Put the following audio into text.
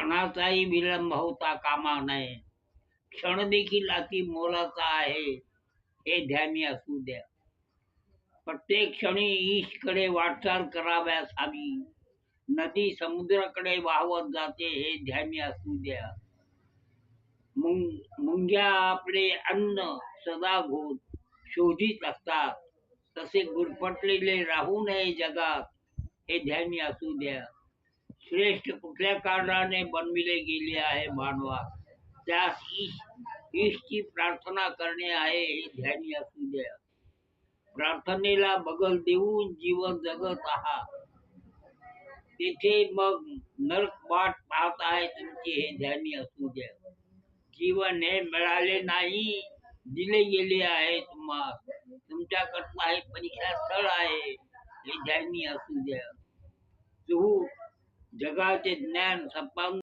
क्षणाचाही विलंब होता कामा नये. क्षण देखील अति मोलाचा आहे हे ध्यानी असू द्या. प्रत्येक क्षणी ईशकडे वाटचाल कराव्यास हवी. नदी समुद्राकडे वाहवत जाते हे ध्यानी असू द्या. मुंग्या आपले अन्न सदा शोधित असतात, तसे गुरफटलेले राहू नये जगात हे ध्यानी असू द्या. श्रेष्ठ कुठल्या कारणाने बनविले गेले आहे मानवास, त्यास ईशची प्रार्थना करणे आहे हे ध्यानी असू द्या. प्रार्थनेला बगल देऊन जीवन जगत आहात, तेथे मग नरक वाट पाहत आहे तुमची हे ध्यानी असू द्या. जीवन हे मिळाले नाही, दिले गेले आहे तुम्हाला. तुमच्याकरता हे परीक्षा स्थळ आहे हे ध्यानी असू द्या. जगाचे ज्ञान संपादन